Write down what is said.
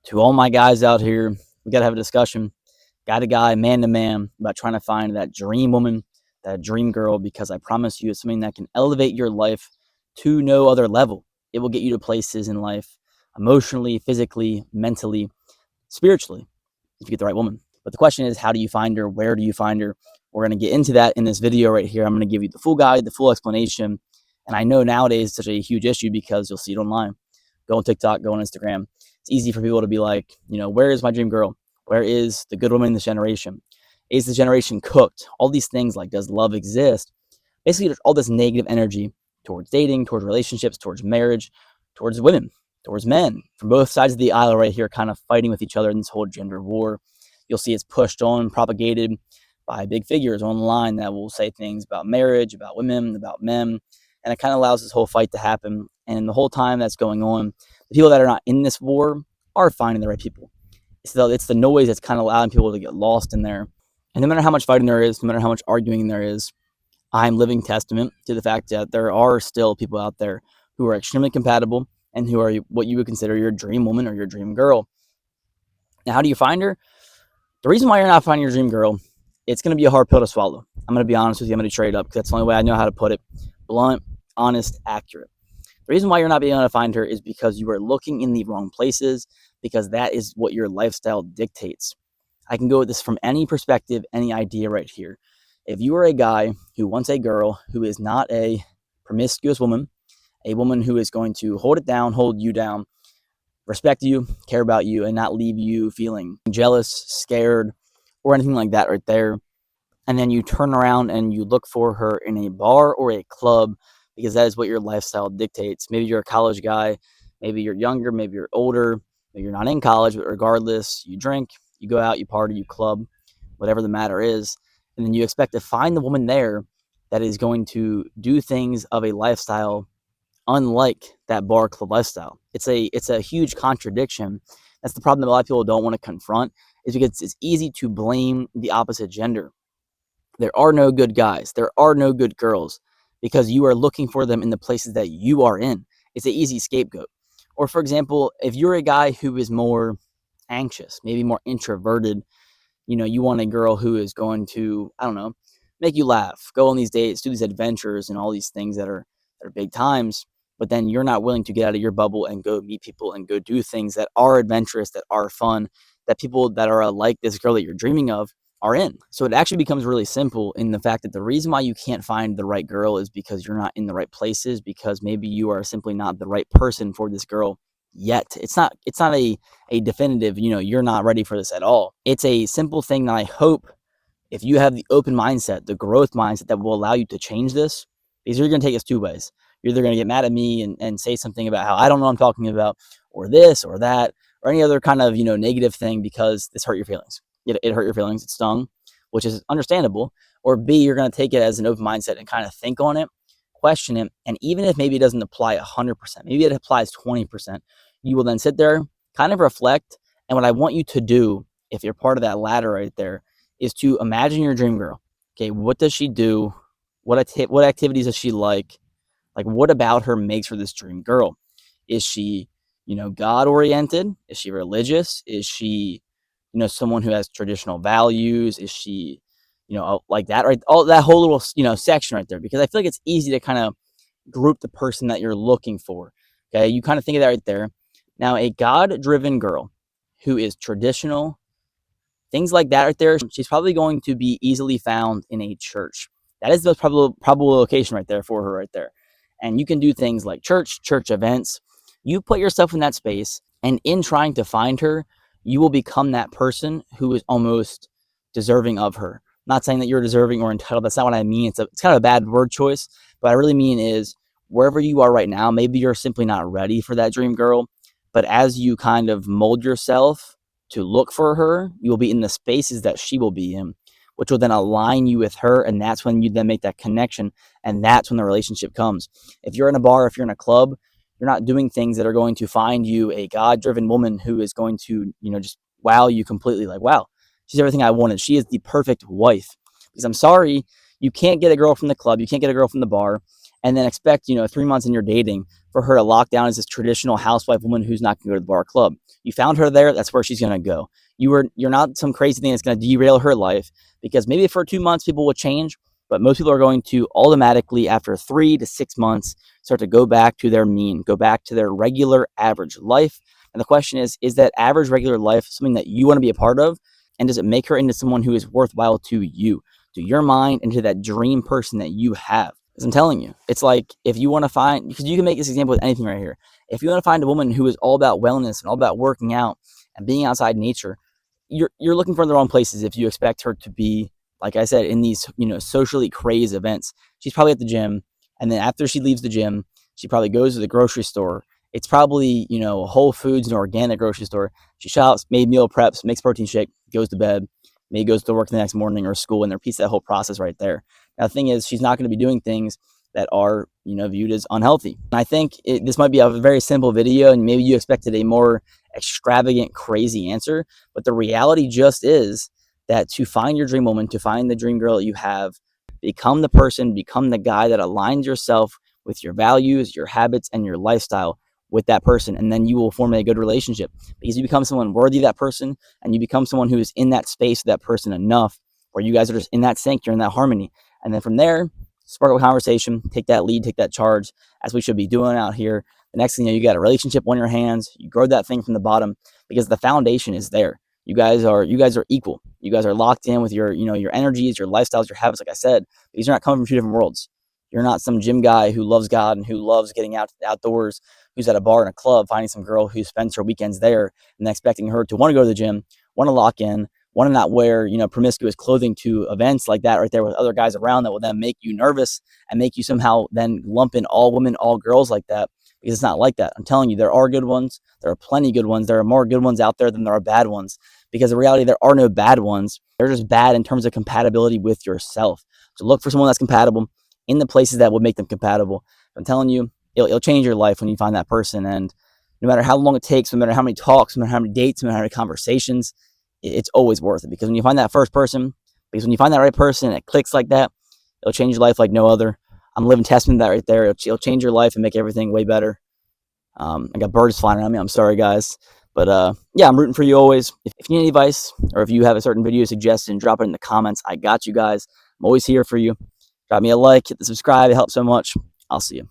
To all my guys out here, we got to have a discussion, guy to guy, man to man, about trying to find that dream woman, that dream girl, because I promise you it's something that can elevate your life to no other level. It will get you to places in life emotionally, physically, mentally, spiritually, if you get the right woman. But the question is, how do you find her? Where do you find her? We're going to get into that in this video right here. I'm going to give you the full guide, the full explanation. And I know nowadays it's such a huge issue because you'll see it online. Go on TikTok, go on Instagram. It's easy for people to be like, where is my dream girl? Where is the good woman in this generation? Is the generation cooked? All these things like, does love exist? Basically, there's all this negative energy towards dating, towards relationships, towards marriage, towards women, towards men, from both sides of the aisle right here, kind of fighting with each other in this whole gender war. You'll see it's pushed on, propagated by big figures online that will say things about marriage, about women, about men, and it kind of allows this whole fight to happen. And the whole time that's going on, the people that are not in this war are finding the right people. So it's the noise that's kind of allowing people to get lost in there. And no matter how much fighting there is, no matter how much arguing there is, I'm living testament to the fact that there are still people out there who are extremely compatible and who are what you would consider your dream woman or your dream girl. Now, how do you find her? The reason why you're not finding your dream girl, it's going to be a hard pill to swallow. I'm going to be honest with you. I'm going to trade up because that's the only way I know how to put it. Blunt, honest, accurate. The reason why you're not being able to find her is because you are looking in the wrong places, because that is what your lifestyle dictates. I can go with this from any perspective, any idea right here. If you are a guy who wants a girl who is not a promiscuous woman, a woman who is going to hold it down, hold you down, respect you, care about you, and not leave you feeling jealous, scared, or anything like that right there, and then you turn around and you look for her in a bar or a club because that is what your lifestyle dictates. Maybe you're a college guy, maybe you're younger, maybe you're older, maybe you're not in college, but regardless, you drink, you go out, you party, you club, whatever the matter is, and then you expect to find the woman there that is going to do things of a lifestyle unlike that bar club lifestyle. It's a huge contradiction. That's the problem that a lot of people don't want to confront, is because it's easy to blame the opposite gender. There are no good guys. There are no good girls because you are looking for them in the places that you are in. It's an easy scapegoat. Or for example, if you're a guy who is more anxious, maybe more introverted, you want a girl who is going to, I don't know, make you laugh, go on these dates, do these adventures and all these things that are big times, but then you're not willing to get out of your bubble and go meet people and go do things that are adventurous, that are fun, that people that are like this girl that you're dreaming of are in. So it actually becomes really simple in the fact that the reason why you can't find the right girl is because you're not in the right places, because maybe you are simply not the right person for this girl yet. It's not a definitive, you're not ready for this at all. It's a simple thing that I hope, if you have the open mindset, the growth mindset that will allow you to change this, because you're going to take us two ways. You're either going to get mad at me and say something about how I don't know what I'm talking about, or this or that, or any other kind of, negative thing because this hurt your feelings. It hurt your feelings. It stung, which is understandable. Or B, you're going to take it as an open mindset and kind of think on it, question it. And even if maybe it doesn't apply 100%, maybe it applies 20%, you will then sit there, kind of reflect. And what I want you to do, if you're part of that ladder right there, is to imagine your dream girl. Okay, what does she do? What activities does she like? Like, what about her makes her this dream girl? Is she, God oriented? Is she religious? Is she, someone who has traditional values? Is she, like that, right? All that whole little, section right there, because I feel like it's easy to kind of group the person that you're looking for. Okay, you kind of think of that right there. Now, a God-driven girl who is traditional, things like that right there, she's probably going to be easily found in a church. That is the most probable location right there for her right there. And you can do things like church events. You put yourself in that space, and in trying to find her, you will become that person who is almost deserving of her. I'm not saying that you're deserving or entitled. That's not what I mean. It's kind of a bad word choice. But what I really mean is, wherever you are right now, maybe you're simply not ready for that dream girl. But as you kind of mold yourself to look for her, you will be in the spaces that she will be in, which will then align you with her. And that's when you then make that connection. And that's when the relationship comes. If you're in a bar, if you're in a club, you're not doing things that are going to find you a God-driven woman who is going to, just wow you completely. Like, wow, she's everything I wanted. She is the perfect wife. Because I'm sorry, you can't get a girl from the club. You can't get a girl from the bar and then expect, 3 months in your dating for her to lock down as this traditional housewife woman who's not going to go to the bar or club. You found her there, that's where she's going to go. You're not some crazy thing that's going to derail her life, because maybe for 2 months people will change, but most people are going to automatically, after 3 to 6 months, start to go back to their mean, go back to their regular average life. And the question is that average regular life something that you want to be a part of? And does it make her into someone who is worthwhile to you, to your mind, and to that dream person that you have? As I'm telling you, it's like, if you want to find, because you can make this example with anything right here. If you want to find a woman who is all about wellness and all about working out and being outside nature, you're looking for the wrong places if you expect her to be, like I said, in these, socially crazed events. She's probably at the gym, and then after she leaves the gym, she probably goes to the grocery store. It's probably, Whole Foods, an organic grocery store. She shops, made meal preps, makes protein shake, goes to bed, maybe goes to work the next morning or school, and repeats that whole process right there. Now, the thing is, she's not going to be doing things that are, viewed as unhealthy. And I think this might be a very simple video, and maybe you expected a more extravagant, crazy answer. But the reality just is that to find your dream woman, to find the dream girl that you have, become the person, become the guy that aligns yourself with your values, your habits, and your lifestyle with that person. And then you will form a good relationship, because you become someone worthy of that person, and you become someone who is in that space with that person enough where you guys are just in that sync, you're in that harmony. And then from there, spark a conversation, take that lead, take that charge, as we should be doing out here. The next thing you got a relationship on your hands. You grow that thing from the bottom, because the foundation is there. You guys are equal. You guys are locked in with your, your energies, your lifestyles, your habits, like I said, because you're not coming from two different worlds. You're not some gym guy who loves God and who loves getting out to the outdoors, who's at a bar and a club, finding some girl who spends her weekends there, and expecting her to want to go to the gym, want to lock in, want to not wear, promiscuous clothing to events like that right there with other guys around, that will then make you nervous and make you somehow then lump in all women, all girls like that, because it's not like that. I'm telling you, there are good ones. There are plenty good ones. There are more good ones out there than there are bad ones, because in reality, there are no bad ones. They're just bad in terms of compatibility with yourself. So look for someone that's compatible in the places that would make them compatible. I'm telling you, it'll change your life when you find that person. And no matter how long it takes, no matter how many talks, no matter how many dates, no matter how many conversations, it's always worth it. Because when you find that first person, because when you find that right person and it clicks like that, it'll change your life like no other. I'm a living testament of that right there. It'll change your life and make everything way better. I got birds flying around me. I'm sorry, guys. But yeah, I'm rooting for you always. If you need any advice, or if you have a certain video suggestion, drop it in the comments. I got you guys. I'm always here for you. Drop me a like, hit the subscribe. It helps so much. I'll see you.